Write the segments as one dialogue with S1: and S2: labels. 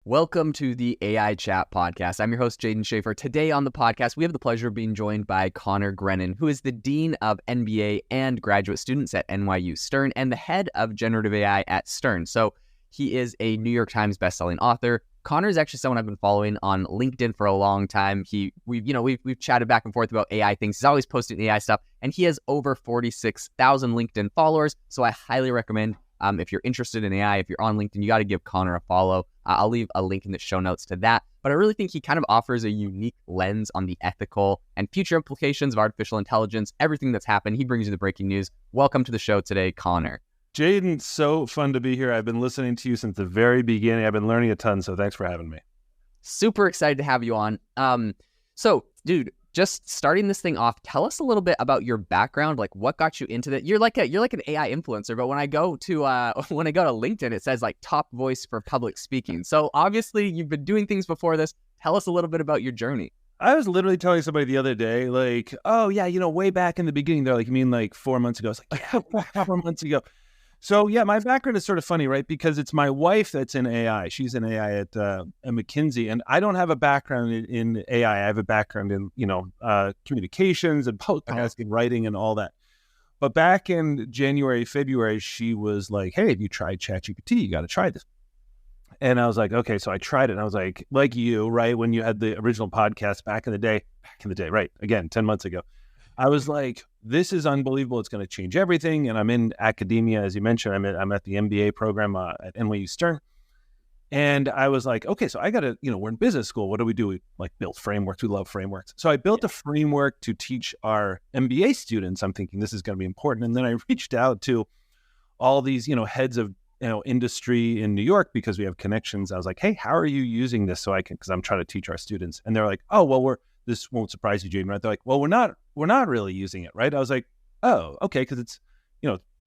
S1: Welcome to the AI Chat Podcast. I'm your host, Jaden Schaefer. Today on the podcast, we have the pleasure of being joined by Conor Grennan, who is the Dean of MBA and Graduate Students at NYU Stern and the head of Generative AI at Stern. So he is a New York Times bestselling author. Conor is actually someone I've been following on LinkedIn for a long time. We've chatted back and forth about AI things. He's always posting AI stuff, and he has over 46,000 LinkedIn followers. So I highly recommend, if you're interested in AI, if you're on LinkedIn, you got to give Conor a follow. I'll leave a link in the show notes to that. But I really think he kind of offers a unique lens on the ethical and future implications of artificial intelligence, everything that's happened. He brings you the breaking news. Welcome to the show today, Conor.
S2: Jaden, so fun to be here. I've been listening to you since the very beginning. I've been learning a ton, so thanks for having me.
S1: Super excited to have you on. So, dude, just starting this thing off, tell us a little bit about your background, like what got you into that. You're like an AI influencer, but when I go to LinkedIn, it says like top voice for public speaking. So obviously you've been doing things before this. Tell us a little bit about your journey.
S2: I was literally telling somebody the other day, like, oh yeah, way back in the beginning, they're like, you mean like 4 months ago? I was like, yeah, 4 months ago. So yeah, my background is sort of funny, right? Because it's my wife that's in AI. She's in AI at McKinsey, and I don't have a background in AI. I have a background in communications and podcasting, writing, and all that. But back in January, February, she was like, "Hey, have you tried ChatGPT? You got to try this." And I was like, "Okay." So I tried it, and I was like you, right? When you had the original podcast back in the day, right? Again, 10 months ago. I was like, this is unbelievable. It's going to change everything. And I'm in academia, as you mentioned. I'm at the MBA program at NYU Stern. And I was like, okay, so I got to, we're in business school. What do? We like build frameworks. We love frameworks. So I built a framework to teach our MBA students. I'm thinking this is going to be important. And then I reached out to all these, heads of, industry in New York because we have connections. I was like, hey, how are you using this? Because I'm trying to teach our students. And they're like, oh, well, this won't surprise you, Jaden, right? They're like, well, we're not really using it, right? I was like, oh, okay, because it's,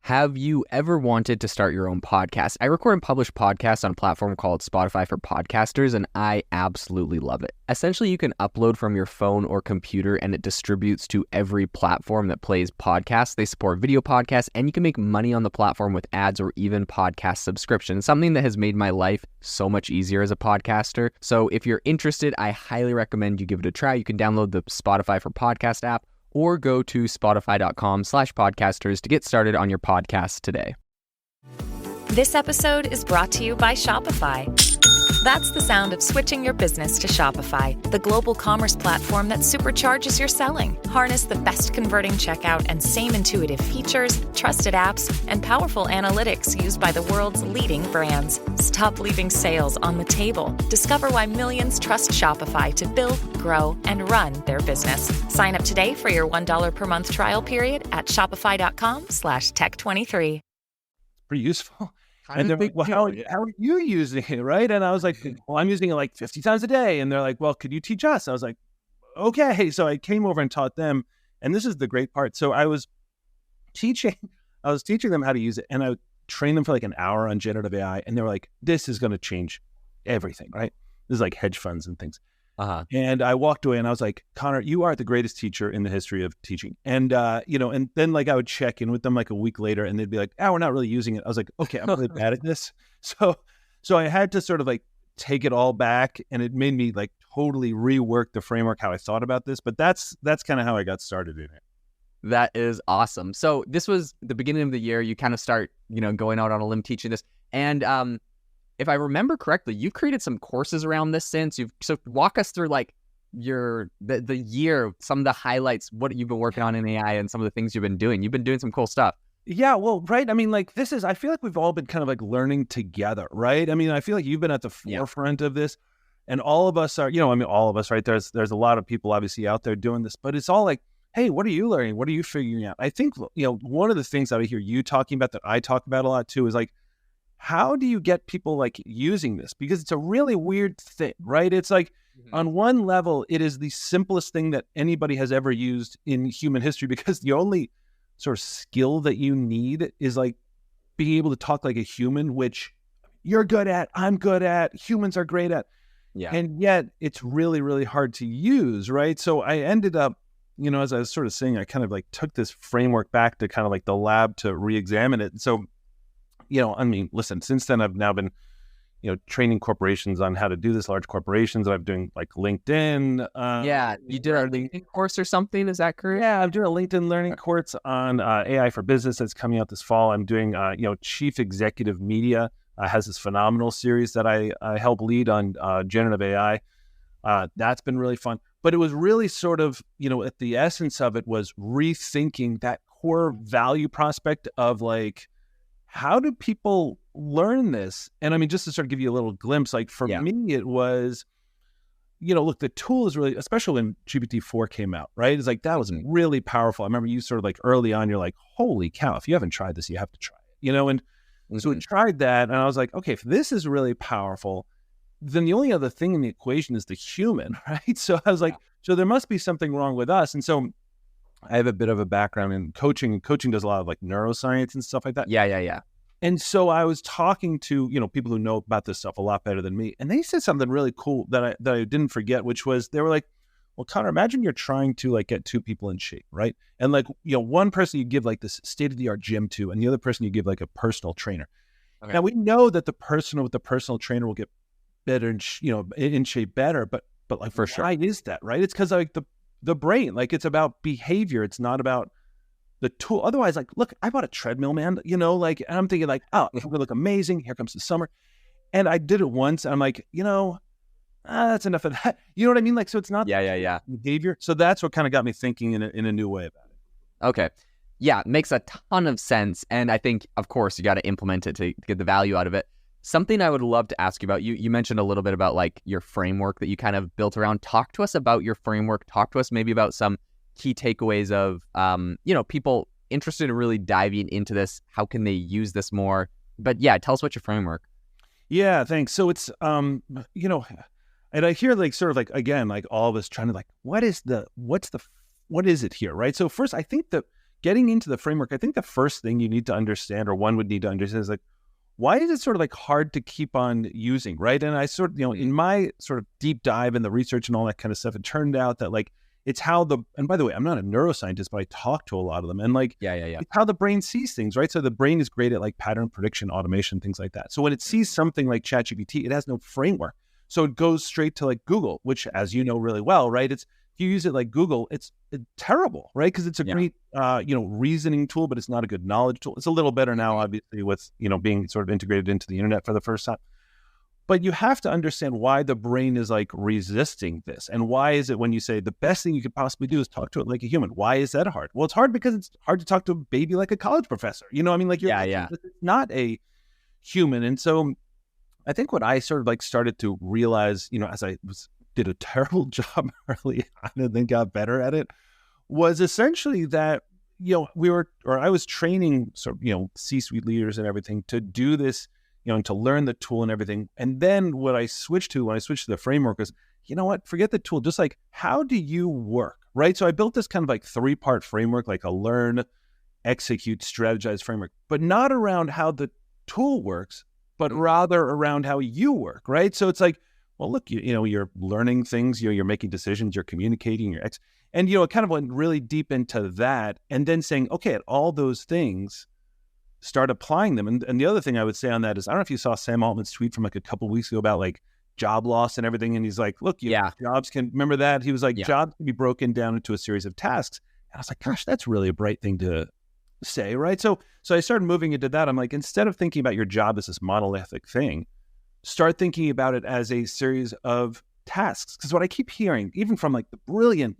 S1: Have you ever wanted to start your own podcast? I record and publish podcasts on a platform called Spotify for Podcasters, and I absolutely love it. Essentially, you can upload from your phone or computer, and it distributes to every platform that plays podcasts. They support video podcasts, and you can make money on the platform with ads or even podcast subscriptions, something that has made my life so much easier as a podcaster. So if you're interested, I highly recommend you give it a try. You can download the Spotify for Podcast app, or go to spotify.com/podcasters to get started on your podcast today.
S3: This episode is brought to you by Shopify. That's the sound of switching your business to Shopify, the global commerce platform that supercharges your selling. Harness the best converting checkout and same intuitive features, trusted apps, and powerful analytics used by the world's leading brands. Stop leaving sales on the table. Discover why millions trust Shopify to build, grow, and run their business. Sign up today for your $1 per month trial period at shopify.com/tech23.
S2: Pretty useful. And they're like, well, how are you using it, right? And I was like, well, I'm using it like 50 times a day. And they're like, well, could you teach us? I was like, okay. So I came over and taught them. And this is the great part. So I was teaching them how to use it. And I trained them for like an hour on generative AI. And they were like, this is going to change everything, right? This is like hedge funds and things. And I walked away and I was like, Conor, you are the greatest teacher in the history of teaching. And, and then like I would check in with them like a week later and they'd be like, oh, we're not really using it. I was like, okay, I'm really bad at this. So I had to sort of like take it all back, and it made me like totally rework the framework, how I thought about this. But that's kind of how I got started in it.
S1: That is awesome. So this was the beginning of the year. You kind of start, going out on a limb teaching this. And, if I remember correctly, you've created some courses around this since. So walk us through like the year, some of the highlights, what you've been working on in AI and some of the things you've been doing. You've been doing some cool stuff.
S2: Yeah, well, right. I mean, like I feel like we've all been kind of like learning together, right? I mean, I feel like you've been at the forefront of this, and all of us are, all of us, right? There's a lot of people obviously out there doing this, but it's all like, hey, what are you learning? What are you figuring out? I think, one of the things that I hear you talking about that I talk about a lot too is like, how do you get people like using this? Because it's a really weird thing, right? It's like on one level, it is the simplest thing that anybody has ever used in human history, because the only sort of skill that you need is like being able to talk like a human, which you're good at, I'm good at, humans are great at. Yeah. And yet it's really, really hard to use, right? So I ended up, as I was sort of saying, I kind of like took this framework back to kind of like the lab to re-examine it. So, I mean, listen, since then I've now been, training corporations on how to do this, large corporations. I'm doing like LinkedIn.
S1: Yeah, you did a LinkedIn course or something, is that correct?
S2: Yeah, I'm doing a LinkedIn learning course on AI for business that's coming out this fall. I'm doing, Chief Executive Media has this phenomenal series that I help lead on generative AI. That's been really fun. But it was really sort of, at the essence of it was rethinking that core value prospect of like, how do people learn this? And I mean, just to sort of give you a little glimpse, like for me, it was, look, the tool is really, especially when GPT-4 came out, right? It's like, that was really powerful. I remember you sort of like early on, you're like, holy cow, if you haven't tried this, you have to try it, and so we tried that. And I was like, okay, if this is really powerful, then the only other thing in the equation is the human, right? So I was like, so there must be something wrong with us. And so I have a bit of a background in coaching, and coaching does a lot of like neuroscience and stuff like that.
S1: Yeah.
S2: And so I was talking to, people who know about this stuff a lot better than me. And they said something really cool that I didn't forget, which was, they were like, well, Conor, imagine you're trying to like get two people in shape, right? And like, one person you give like this state-of-the-art gym to, and the other person you give like a personal trainer. Okay. Now we know that the person with the personal trainer will get better and in shape better, but like, for sure, why is that, right? It's because like the brain, like it's about behavior. It's not about the tool. Otherwise, like, look, I bought a treadmill, man, and I'm thinking like, oh, it's going to look amazing. Here comes the summer. And I did it once. And I'm like, that's enough of that. You know what I mean? Like, so it's not behavior. So that's what kind of got me thinking in a new way about it.
S1: Okay. Yeah, makes a ton of sense. And I think, of course, you got to implement it to get the value out of it. Something I would love to ask you about, you mentioned a little bit about like your framework that you kind of built around. Talk to us about your framework. Talk to us maybe about some key takeaways of, people interested in really diving into this. How can they use this more? But yeah, tell us about your framework.
S2: Yeah, thanks. So it's, and I hear like sort of like, again, like all of us trying to like, what is it here, right? So first, I think that getting into the framework, I think the first thing you need to understand, or one would need to understand, is like, why is it sort of like hard to keep on using, right? And I sort of, in my sort of deep dive in the research and all that kind of stuff, it turned out that like, it's how and by the way, I'm not a neuroscientist, but I talk to a lot of them, and like, it's how the brain sees things, right? So the brain is great at like pattern prediction, automation, things like that. So when it sees something like ChatGPT, it has no framework. So it goes straight to like Google, which, as you know really well, right? If you use it like Google, it's terrible, right? Because it's a great, reasoning tool, but it's not a good knowledge tool. It's a little better now, obviously, with, being sort of integrated into the internet for the first time. But you have to understand why the brain is like resisting this. And why is it when you say the best thing you could possibly do is talk to it like a human? Why is that hard? Well, it's hard because it's hard to talk to a baby like a college professor. Like it's not a human. And so I think what I sort of like started to realize, as I did a terrible job early on and then got better at it, was essentially that, I was training sort of, C-suite leaders and everything to do this, and to learn the tool and everything. And then what I switched to when I switched to the framework was, forget the tool, just like, how do you work, right? So I built this kind of like 3-part framework, like a learn, execute, strategize framework, but not around how the tool works, but rather around how you work, right? So it's like, well, look, you're learning things, you're making decisions, you're communicating, and it kind of went really deep into that, and then saying, okay, at all those things, start applying them. And the other thing I would say on that is, I don't know if you saw Sam Altman's tweet from like a couple of weeks ago about like job loss and everything. And he's like, look, jobs can, remember that? He was like, jobs can be broken down into a series of tasks. And I was like, gosh, that's really a bright thing to say, right? So I started moving into that. I'm like, instead of thinking about your job as this monolithic thing, start thinking about it as a series of tasks. Because what I keep hearing, even from like the brilliant,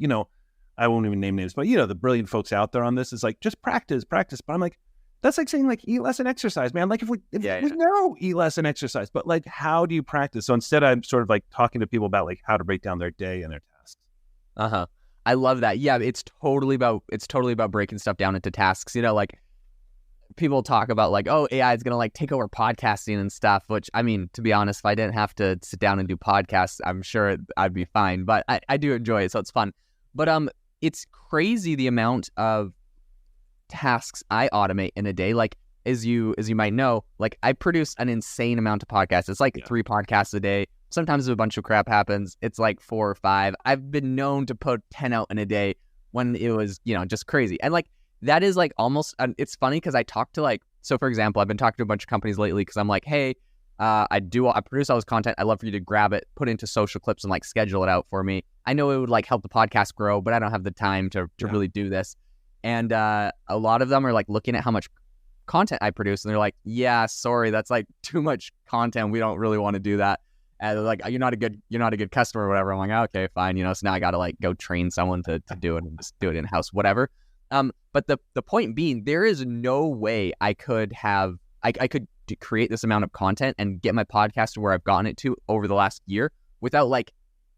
S2: I won't even name names, but the brilliant folks out there on this is like, just practice. But I'm like, that's like saying like, eat less and exercise, man. Like if we know eat less and exercise, but like, how do you practice? So instead I'm sort of like talking to people about like how to break down their day and their tasks.
S1: I love that. Yeah, it's totally about breaking stuff down into tasks. Like people talk about like, oh, AI is going to like take over podcasting and stuff, which, I mean, to be honest, if I didn't have to sit down and do podcasts, I'm sure I'd be fine, but I do enjoy it. So it's fun. But it's crazy the amount of tasks I automate in a day. Like as you might know, like I produce an insane amount of podcasts. It's like 3 podcasts a day. Sometimes a bunch of crap happens. It's like 4 or 5. I've been known to put 10 out in a day when it was, just crazy. And like that is like almost, it's funny because I talk to like, so for example, I've been talking to a bunch of companies lately because I'm like, hey, I produce all this content. I'd love for you to grab it, put it into social clips, and like schedule it out for me. I know it would like help the podcast grow, but I don't have the time to really do this. And a lot of them are like looking at how much content I produce, and they're like, yeah, sorry, that's like too much content. We don't really want to do that. And they're like, you're not a good customer or whatever. I'm like, okay, fine. So now I got to like go train someone to do it and just do it in-house, whatever. But the point being, there is no way I could create this amount of content and get my podcast to where I've gotten it to over the last year without like,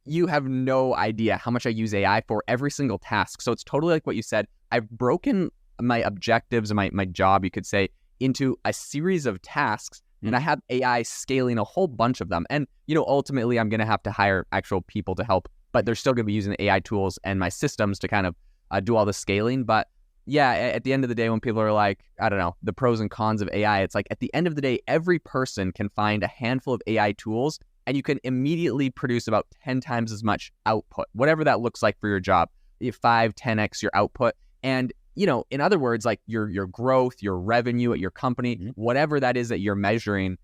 S1: you have no idea how much I use AI for every single task. So it's totally like what you said. I've broken my objectives and my job, you could say, into a series of tasks, and I have AI scaling a whole bunch of them. And, ultimately I'm going to have to hire actual people to help, but they're still going to be using the AI tools and my systems to kind of do all the scaling. But yeah, at the end of the day, when people are like, I don't know, the pros and cons of AI, it's like at the end of the day, every person can find a handful of AI tools and you can immediately produce about 10 times as much output, whatever that looks like for your job, 5, 10x your output. And, in other words, like your growth, your revenue at your company, whatever that is that you're measuring,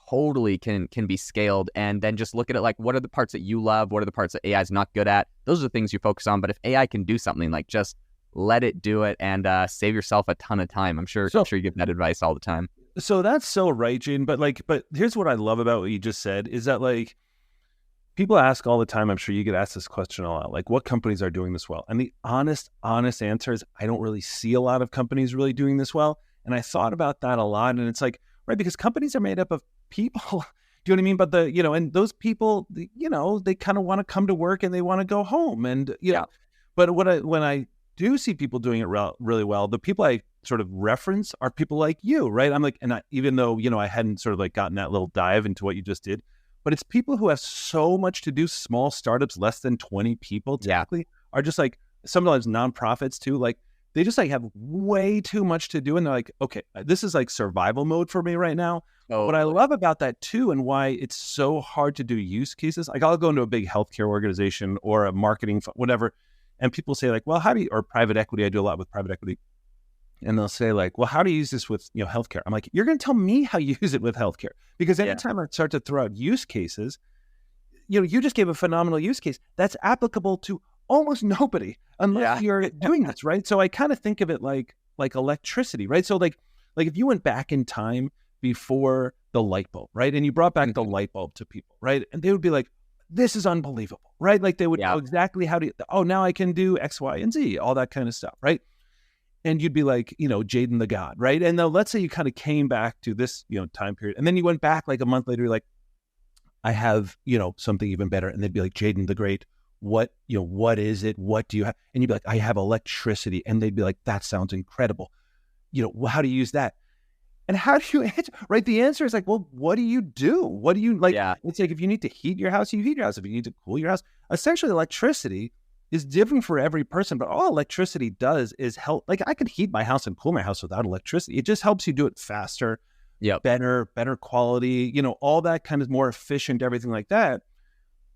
S1: totally can be scaled. And then just look at it like, what are the parts that you love? What are the parts that AI is not good at? Those are the things you focus on. But if AI can do something, like just let it do it and save yourself a ton of time. I'm sure you give that advice all the time.
S2: So that's so right, Jane. But here's what I love about what you just said is that like people ask all the time, I'm sure you get asked this question a lot, like what companies are doing this well? And the honest answer is I don't really see a lot of companies really doing this well. And I thought about that a lot. And it's like, right, because companies are made up of people. Do you know what I mean? But and those people, they kind of want to come to work and they want to go home. And, but when I do see people doing it really well, the people I sort of reference are people like you, right? I'm like, even though, I hadn't sort of like gotten that little dive into what you just did, but it's people who have so much to do, small startups, less than 20 people typically, are just like, sometimes nonprofits too, like they just like have way too much to do. And they're like, okay, this is like survival mode for me right now. Oh. What I love about that too, and why it's so hard to do use cases, like I'll go into a big healthcare organization or a marketing, whatever, and people say like, well, or private equity, I do a lot with private equity. And they'll say like, well, how do you use this with, healthcare? I'm like, you're going to tell me how you use it with healthcare. Because anytime I start to throw out use cases, you just gave a phenomenal use case that's applicable to almost nobody unless you're doing this, right? So I kind of think of it like electricity, right? So like if you went back in time before the light bulb, right? And you brought back the light bulb to people, right? And they would be like, this is unbelievable, right? Like they would know exactly now I can do X, Y, and Z, all that kind of stuff, right? And you'd be like, Jaden the God, right? And then let's say you kind of came back to this, time period. And then you went back like a month later, you're like, I have, something even better. And they'd be like, Jaden the Great, what is it? What do you have? And you'd be like, I have electricity. And they'd be like, that sounds incredible. How do you use that? And how do you answer? Right? The answer is like, well, what do you do? What do you like? Yeah. It's like, if you need to heat your house, you heat your house. If you need to cool your house, essentially electricity is different for every person, but all electricity does is help. Like I could heat my house and cool my house without electricity. It just helps you do it faster, better quality, all that kind of more efficient, everything like that.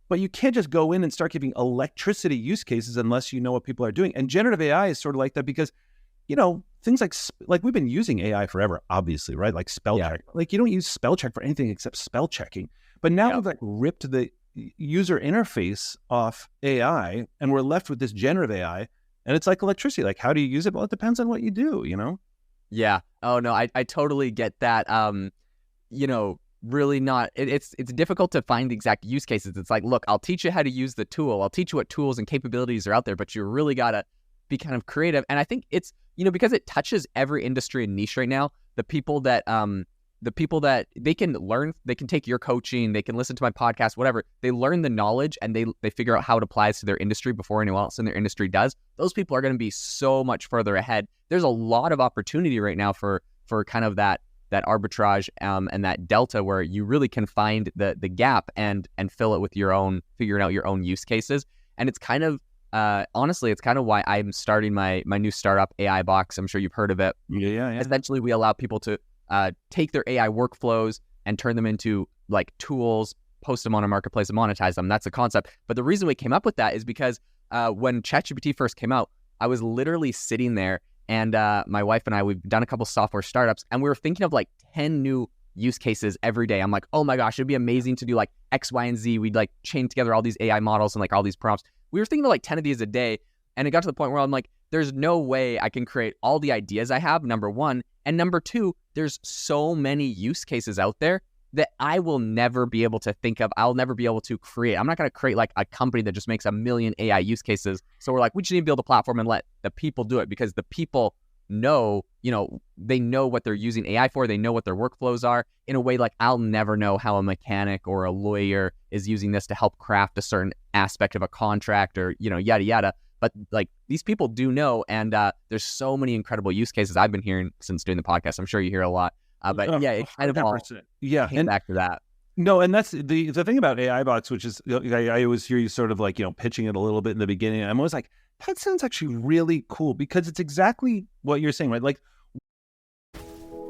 S2: But you can't just go in and start giving electricity use cases unless you know what people are doing. And generative AI is sort of like that because, things like we've been using AI forever, obviously, right? Like spell check. Like you don't use spell check for anything except spell checking. But now we've like ripped the user interface off AI and we're left with this generative AI, and it's like electricity. Like how do you use it? Well, it depends on what you do,
S1: Yeah. Oh no, I totally get that. Really not. It's difficult to find the exact use cases. It's like, look, I'll teach you how to use the tool. I'll teach you what tools and capabilities are out there, but you really gotta be kind of creative. And I think it's because it touches every industry and niche right now. The people that they can learn, they can take your coaching, they can listen to my podcast, whatever. They learn the knowledge and they figure out how it applies to their industry before anyone else in their industry does. Those people are going to be so much further ahead. There's a lot of opportunity right now for kind of that arbitrage and that delta where you really can find the gap and fill it with figuring out your own use cases. And it's kind of honestly, it's kind of why I'm starting my new startup, AI Box. I'm sure you've heard of it.
S2: Yeah.
S1: Essentially, we allow people to take their AI workflows and turn them into like tools, post them on a marketplace and monetize them. That's the concept. But the reason we came up with that is because when ChatGPT first came out, I was literally sitting there and my wife and I, we've done a couple software startups and we were thinking of like 10 new use cases every day. I'm like, oh my gosh, it'd be amazing to do like X, Y, and Z. We'd like chain together all these AI models and like all these prompts. We were thinking of like 10 of these a day. And it got to the point where I'm like, there's no way I can create all the ideas I have, number one. And number two, there's so many use cases out there that I will never be able to think of. I'll never be able to create. I'm not going to create like a company that just makes a million AI use cases. So we're like, we just need to build a platform and let the people do it, because the people know, they know what they're using AI for. They know what their workflows are in a way like I'll never know how a mechanic or a lawyer is using this to help craft a certain aspect of a contract or, yada, yada. But like these people do know. And there's so many incredible use cases I've been hearing since doing the podcast. I'm sure you hear a lot. But yeah, it kind of all came back to that.
S2: No, and that's the thing about AI bots, which is I always hear you sort of like, pitching it a little bit in the beginning. I'm always like, that sounds actually really cool, because it's exactly what you're saying, right? Like,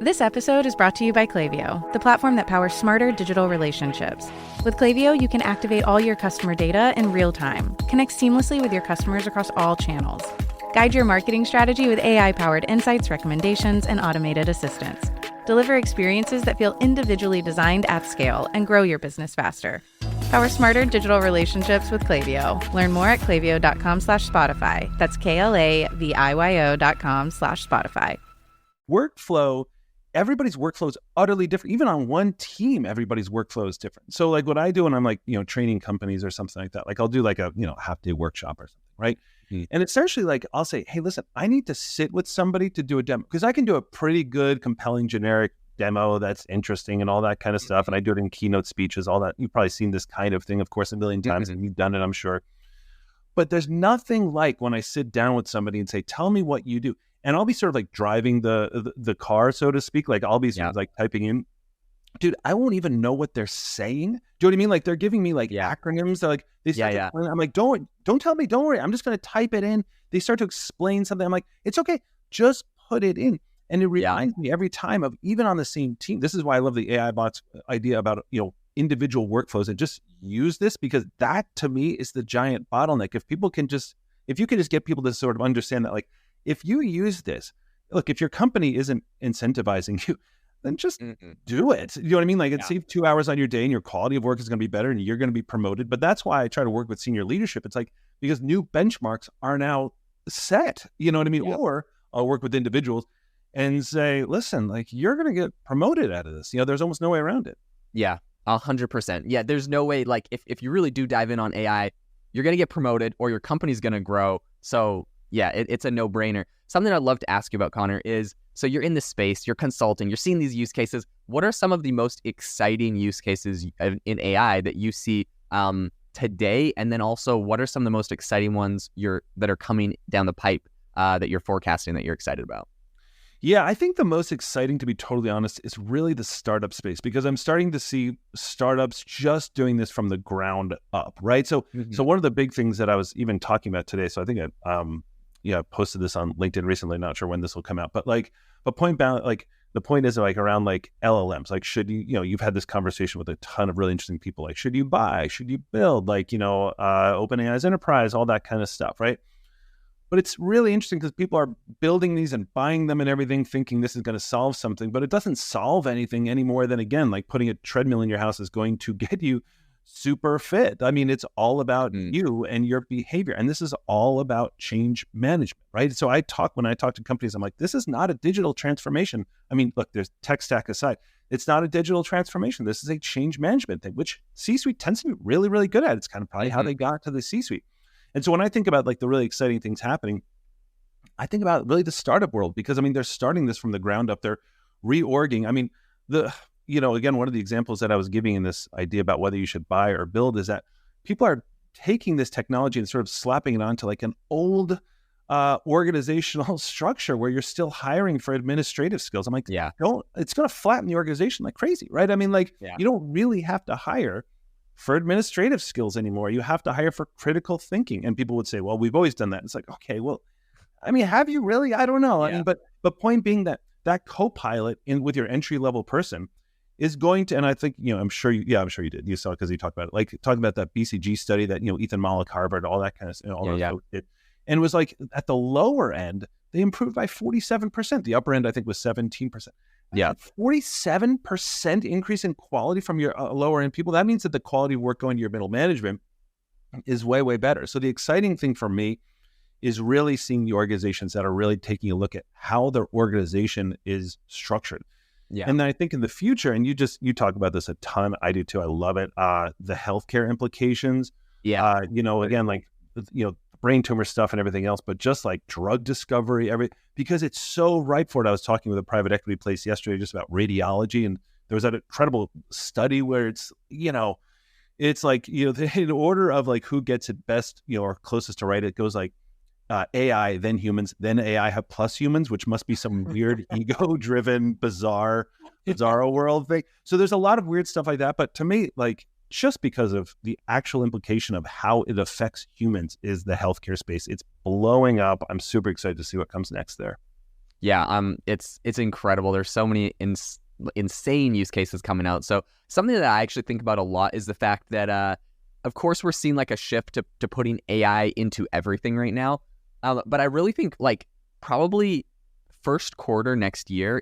S4: this episode is brought to you by Klaviyo, the platform that powers smarter digital relationships. With Klaviyo, you can activate all your customer data in real time, connect seamlessly with your customers across all channels, guide your marketing strategy with AI-powered insights, recommendations, and automated assistance. Deliver experiences that feel individually designed at scale and grow your business faster. Power smarter digital relationships with Klaviyo. Learn more at klaviyo.com/Spotify. That's KLAVIYO.com/Spotify.
S2: Workflow, everybody's workflow is utterly different. Even on one team, everybody's workflow is different. So like what I do when I'm like, training companies or something like that, like I'll do like a, half-day workshop or something, right? And essentially, like, I'll say, hey, listen, I need to sit with somebody to do a demo, because I can do a pretty good, compelling, generic demo that's interesting and all that kind of stuff. And I do it in keynote speeches, all that. You've probably seen this kind of thing, of course, a million times, and you've done it, I'm sure. But there's nothing like when I sit down with somebody and say, tell me what you do. And I'll be sort of like driving the car, so to speak. Like I'll be sort of like typing in. Dude, I won't even know what they're saying. Do you know what I mean? Like they're giving me like acronyms. They're like, I'm like, don't tell me, don't worry. I'm just going to type it in. They start to explain something. I'm like, it's okay. Just put it in. And it reminds me every time of, even on the same team. This is why I love the AI bots idea about, individual workflows, and just use this, because that to me is the giant bottleneck. If you can just get people to sort of understand that, like, if you use this, look, if your company isn't incentivizing you, then just do it. You know what I mean? Like, it saves 2 hours on your day, and your quality of work is going to be better, and you're going to be promoted. But that's why I try to work with senior leadership. It's like, because new benchmarks are now set, you know what I mean? Yeah. Or I'll work with individuals and say, listen, like, you're going to get promoted out of this. There's almost no way around it.
S1: Yeah, 100%. Yeah, there's no way, like, if you really do dive in on AI, you're going to get promoted or your company's going to grow. So yeah, it's a no-brainer. Something I'd love to ask you about, Conor, is, so you're in this space, you're consulting, you're seeing these use cases. What are some of the most exciting use cases in AI that you see today? And then also, what are some of the most exciting ones that are coming down the pipe that you're forecasting that you're excited about?
S2: Yeah, I think the most exciting, to be totally honest, is really the startup space, because I'm starting to see startups just doing this from the ground up, right? So one of the big things that I was even talking about today, so I think I posted this on LinkedIn recently, not sure when this will come out, but like, the point is like around like LLMs, like, should you've had this conversation with a ton of really interesting people, like, should you buy, should you build, like, OpenAI's enterprise, all that kind of stuff, right? But it's really interesting because people are building these and buying them and everything, thinking this is going to solve something, but it doesn't solve anything any more than, again, like putting a treadmill in your house is going to get you super fit. I mean, it's all about you and your behavior. And this is all about change management, right? So when I talk to companies, I'm like, this is not a digital transformation. I mean, look, there's tech stack aside. It's not a digital transformation. This is a change management thing, which C-suite tends to be really, really good at. It's kind of probably how they got to the C-suite. And so when I think about like the really exciting things happening, I think about really the startup world, because I mean, they're starting this from the ground up. They're reorging. I mean, again, one of the examples that I was giving in this idea about whether you should buy or build is that people are taking this technology and sort of slapping it onto like an old organizational structure where you're still hiring for administrative skills. I'm like, it's going to flatten the organization like crazy, right? I mean, like, you don't really have to hire for administrative skills anymore. You have to hire for critical thinking. And people would say, well, we've always done that. It's like, okay, well, I mean, have you really? I don't know. I mean, but point being that co-pilot with your entry-level person is going to, and I think, I'm sure you did. You saw it because you talked about it, like talking about that BCG study that, Ethan Mollick, Harvard, all that kind of stuff. And it was like at the lower end, they improved by 47%. The upper end, I think, was 17%.
S1: Yeah.
S2: 47% increase in quality from your lower end people. That means that the quality of work going to your middle management is way, way better. So the exciting thing for me is really seeing the organizations that are really taking a look at how their organization is structured.
S1: Yeah.
S2: And then I think in the future, and you talk about this a ton, I do too, I love it, the healthcare implications,
S1: Yeah.
S2: again, like, brain tumor stuff and everything else, but just like drug discovery, because it's so ripe for it. I was talking with a private equity place yesterday just about radiology, and there was that incredible study where it's like, in order of like who gets it best, or closest to right, it goes like AI, then humans, then AI plus humans, which must be some weird ego-driven, bizarre world thing. So there's a lot of weird stuff like that. But to me, like, just because of the actual implication of how it affects humans is the healthcare space. It's blowing up. I'm super excited to see what comes next there.
S1: Yeah, it's incredible. There's so many insane use cases coming out. So something that I actually think about a lot is the fact that, of course, we're seeing like a shift to putting AI into everything right now. But I really think like probably first quarter next year,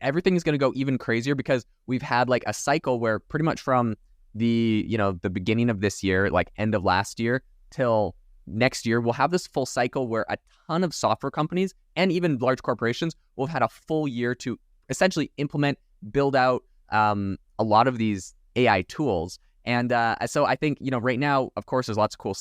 S1: everything is going to go even crazier, because we've had like a cycle where pretty much from the beginning of this year, like end of last year till next year, we'll have this full cycle where a ton of software companies and even large corporations will have had a full year to essentially implement, build out a lot of these AI tools. And so I think, right now, of course, there's lots of cool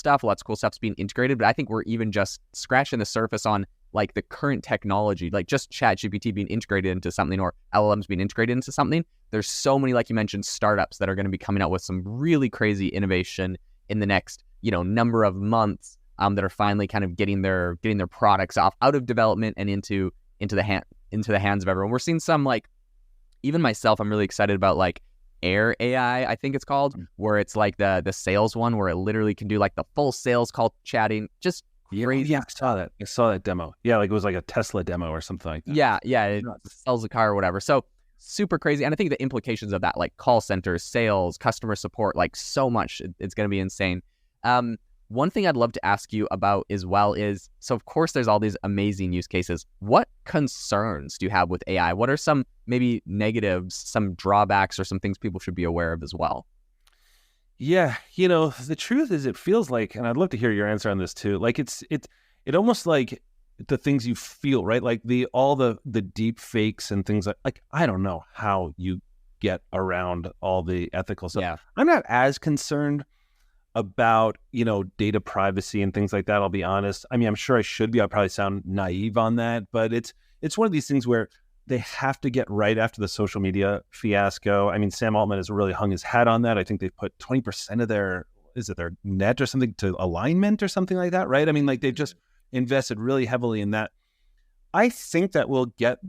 S1: stuff's being integrated, but I think we're even just scratching the surface on like the current technology, like just ChatGPT being integrated into something or LLMs being integrated into something. There's so many, like you mentioned, startups that are going to be coming out with some really crazy innovation in the next, number of months that are finally kind of getting their products out of development and into the hands of everyone. We're seeing some, like, even myself, I'm really excited about like Air AI, I think it's called, where it's like the sales one where it literally can do like the full sales call chatting, just crazy.
S2: Yeah, I saw that demo. Yeah, like it was like a Tesla demo or something like that.
S1: Yeah, it sells a car or whatever. So super crazy. And I think the implications of that, like call centers, sales, customer support, like so much, it's going to be insane. One thing I'd love to ask you about as well is, so of course there's all these amazing use cases. What concerns do you have with AI? What are some maybe negatives, some drawbacks, or some things people should be aware of as well?
S2: Yeah, the truth is, it feels like, and I'd love to hear your answer on this too, like it almost like the things you feel, right? Like all the deep fakes and things like I don't know how you get around all the ethical stuff.
S1: Yeah.
S2: I'm not as concerned about, data privacy and things like that, I'll be honest. I mean, I'm sure I should be. I'll probably sound naive on that, but it's one of these things where they have to get right after the social media fiasco. I mean, Sam Altman has really hung his hat on that. I think they've put 20% of their net or something to alignment or something like that, right? I mean, like they've just invested really heavily in that. I think they'll get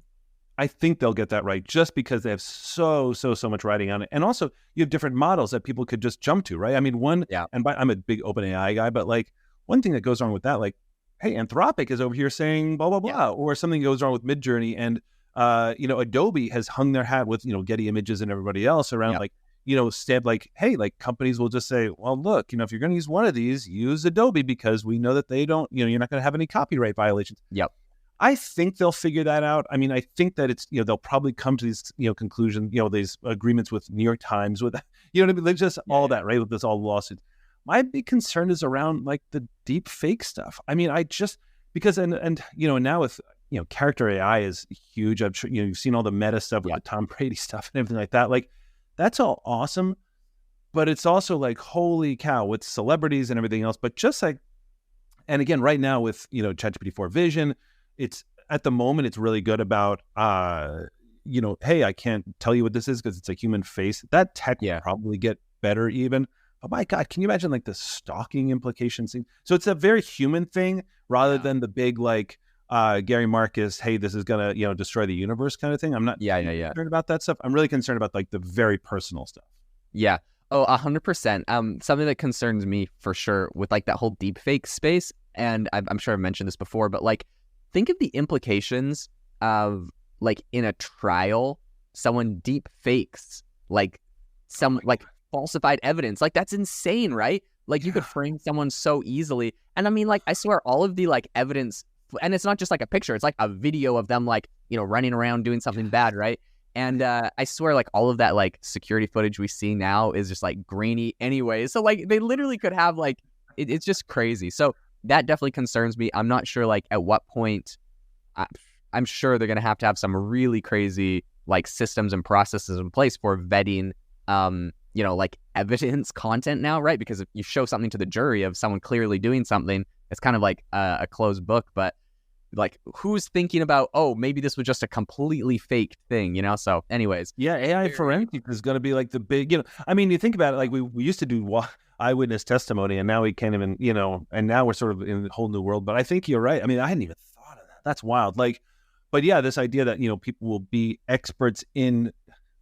S2: that right, just because they have so much writing on it. And also you have different models that people could just jump to, right? I mean, I'm a big OpenAI guy, but like one thing that goes wrong with that, like, hey, Anthropic is over here saying blah, blah, blah, or something goes wrong with Midjourney, and Adobe has hung their hat with, Getty Images and everybody else around, like, like, hey, like companies will just say, well, look, if you're going to use one of these, use Adobe, because we know that they don't, you're not going to have any copyright violations.
S1: Yep.
S2: I think they'll figure that out. I mean, I think that it's, they'll probably come to these, conclusions, these agreements with New York Times, with, what I mean? Like just all that, right? With this all lawsuits. My big concern is around like the deep fake stuff. I mean, because now with, character AI is huge. I'm sure, you've seen all the meta stuff with the Tom Brady stuff and everything like that. Like that's all awesome, but it's also like, holy cow, with celebrities and everything else. But just like, and again, right now with, ChatGPT-4 Vision, it's at the moment, it's really good about, hey, I can't tell you what this is because it's a human face. That tech will probably get better even. But my God, can you imagine like the stalking implications? So it's a very human thing rather than the big like Gary Marcus, hey, this is going to, destroy the universe kind of thing. I'm not concerned about that stuff. I'm really concerned about like the very personal stuff.
S1: Yeah. Oh, 100%. Something that concerns me for sure with like that whole deepfake space, and I'm sure I've mentioned this before, but like, think of the implications of like in a trial, someone deep fakes like some like falsified evidence. Like that's insane, right? Like you could frame someone so easily. And I mean, like, I swear all of the like evidence, and it's not just like a picture, it's like a video of them like, running around doing something bad, right? And I swear, like, all of that, like, security footage we see now is just, like, grainy anyway. So, like, they literally could have, like, it's just crazy. So that definitely concerns me. I'm not sure, like, at what point, I'm sure they're going to have some really crazy, like, systems and processes in place for vetting, like, evidence content now, right? Because if you show something to the jury of someone clearly doing something, it's kind of like a closed book. But like, who's thinking about, oh, maybe this was just a completely fake thing, So anyways.
S2: Yeah, AI forensics is going to be like the big, I mean, you think about it, like we used to do eyewitness testimony, and now we can't even, and now we're sort of in a whole new world. But I think you're right. I mean, I hadn't even thought of that. That's wild. Like, but yeah, this idea that, people will be experts in,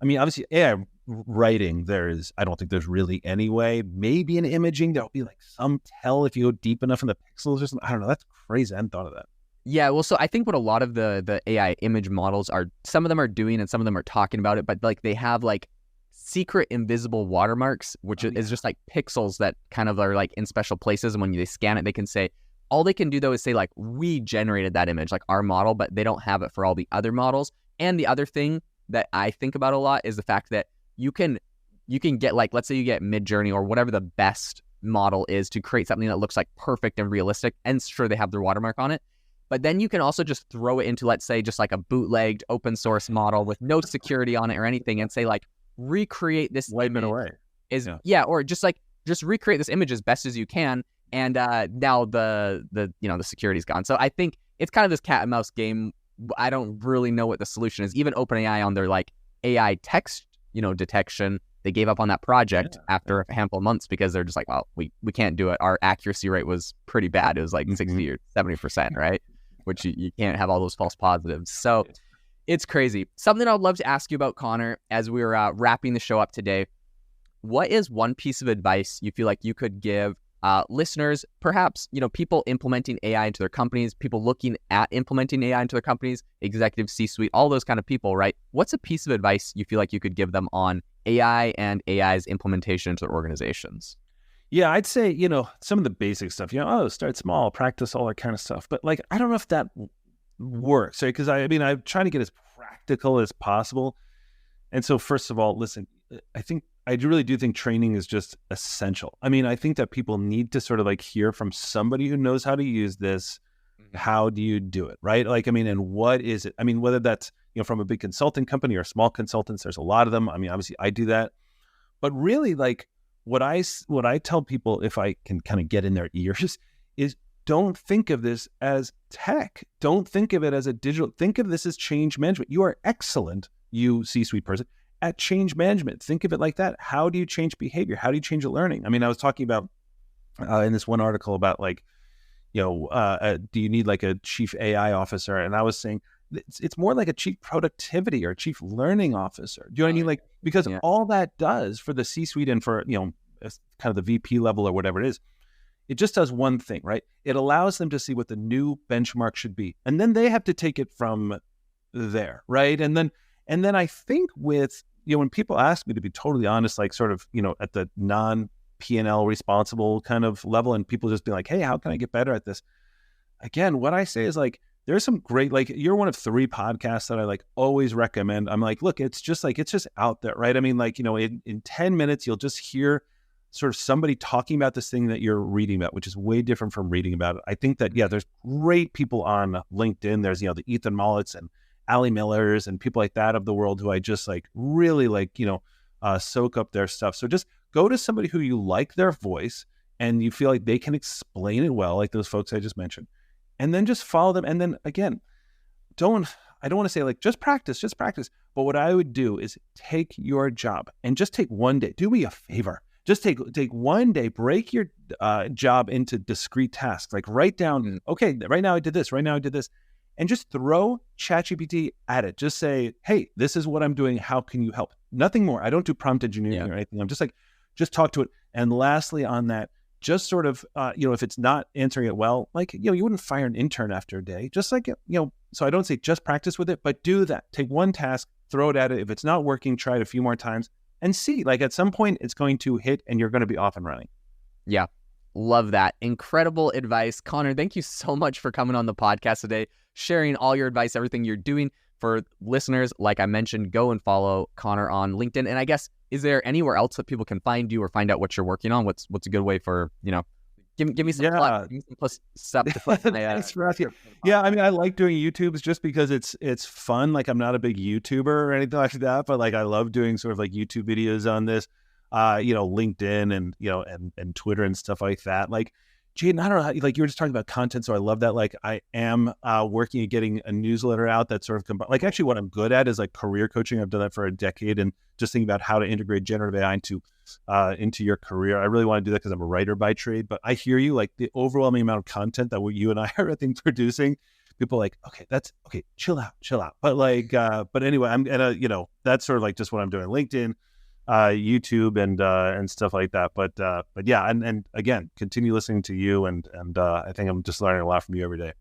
S2: I mean, obviously AI writing, I don't think there's really any way. Maybe in imaging, there'll be like some tell if you go deep enough in the pixels or something. I don't know. That's crazy. I hadn't thought of that.
S1: Yeah, well, so I think what a lot of the AI image models are, some of them are doing and some of them are talking about it, but like they have like secret invisible watermarks, which is just like pixels that kind of are like in special places. And when they scan it, they can say, all they can do though is say like, we generated that image, like our model, but they don't have it for all the other models. And the other thing that I think about a lot is the fact that you can get, like, let's say you get Midjourney or whatever the best model is to create something that looks like perfect and realistic, and sure, they have their watermark on it. But then you can also just throw it into, let's say, just like a bootlegged open source model with no security on it or anything, and say like, recreate this image
S2: away.
S1: Or just recreate this image as best as you can. And now the security's gone. So I think it's kind of this cat and mouse game. I don't really know what the solution is. Even OpenAI on their like AI text, detection, they gave up on that project after a handful of months because they're just like, well, we can't do it. Our accuracy rate was pretty bad. It was like 60 or 70%, right? Which you can't have all those false positives. So it's crazy. Something I would love to ask you about, Conor, as we're wrapping the show up today. What is one piece of advice you feel like you could give listeners, perhaps, people implementing AI into their companies, people looking at implementing AI into their companies, executive C-suite, all those kind of people, right? What's a piece of advice you feel like you could give them on AI and AI's implementation into their organizations?
S2: Yeah, I'd say, some of the basic stuff, start small, practice, all that kind of stuff. But like, I don't know if that works, right? Because I mean, I'm trying to get as practical as possible. And so first of all, listen, I really do think training is just essential. I mean, I think that people need to sort of like hear from somebody who knows how to use this. How do you do it, right? Like, I mean, and what is it? I mean, whether that's, from a big consulting company or small consultants, there's a lot of them. I mean, obviously I do that. But really, like, what I tell people, if I can kind of get in their ears, is don't think of this as tech. Don't think of it as a digital. Think of this as change management. You are excellent, you C-suite person, at change management. Think of it like that. How do you change behavior? How do you change learning? I mean, I was talking about in this one article about like, do you need like a chief AI officer? And I was saying it's more like a chief productivity or chief learning officer. Do you know what I mean? Like, because all that does for the C-suite and for, kind of the VP level or whatever it is, it just does one thing, right? It allows them to see what the new benchmark should be. And then they have to take it from there, right? And then I think with, when people ask me to be totally honest, like sort of, at the non-P&L responsible kind of level, and people just be like, hey, how can I get better at this? Again, what I say is like, there's some great, like, you're one of 3 podcasts that I like always recommend. I'm like, look, it's just out there, right? I mean, like, in 10 minutes, you'll just hear sort of somebody talking about this thing that you're reading about, which is way different from reading about it. I think that, there's great people on LinkedIn. There's, the Ethan Mollets and Ali Millers and people like that of the world who I just like really like, soak up their stuff. So just go to somebody who you like their voice and you feel like they can explain it well, like those folks I just mentioned, and then just follow them. And then again, I don't want to say like, just practice. But what I would do is take your job and just take one day. Do me a favor. Just take one day, break your job into discrete tasks. Like write down, okay, right now I did this, and just throw ChatGPT at it. Just say, hey, this is what I'm doing. How can you help? Nothing more. I don't do prompt engineering or anything. I'm just like, just talk to it. And lastly on that, just sort of, if it's not answering it well, like, you wouldn't fire an intern after a day. Just like, so I don't say just practice with it, but do that. Take one task, throw it at it. If it's not working, try it a few more times and see, like at some point it's going to hit and you're going to be off and running.
S1: Yeah. Love that. Incredible advice. Conor, thank you so much for coming on the podcast today, sharing all your advice, everything you're doing. for listeners, like I mentioned, go and follow Conor on LinkedIn. And I guess, is there anywhere else that people can find you or find out what you're working on? What's a good way for, give me some stuff to put my,
S2: Thanks for asking. Yeah, I mean, I like doing YouTubes just because it's fun. Like, I'm not a big YouTuber or anything like that, but like I love doing sort of like YouTube videos on this, LinkedIn and Twitter and stuff like that. Like, Jaden, I don't know how, like you were just talking about content, so I love that. Like, I am working at getting a newsletter out that sort of like actually what I'm good at is like career coaching. I've done that for a decade, and just thinking about how to integrate generative AI into your career. I really want to do that because I'm a writer by trade. But I hear you, like the overwhelming amount of content that you and I are, I think, producing. People are like, okay, chill out. But like, but anyway, I'm gonna, that's sort of like just what I'm doing. LinkedIn, YouTube and stuff like that. But yeah, and again, continue listening to you, and I think I'm just learning a lot from you every day.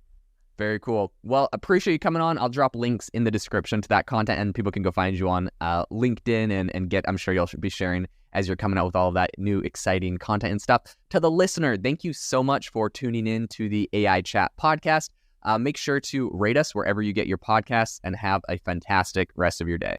S1: Very cool. Well, appreciate you coming on. I'll drop links in the description to that content, and people can go find you on LinkedIn and get, I'm sure you'll be sharing as you're coming out with all of that new exciting content and stuff. To the listener, thank you so much for tuning in to the AI Chat podcast. Make sure to rate us wherever you get your podcasts, and have a fantastic rest of your day.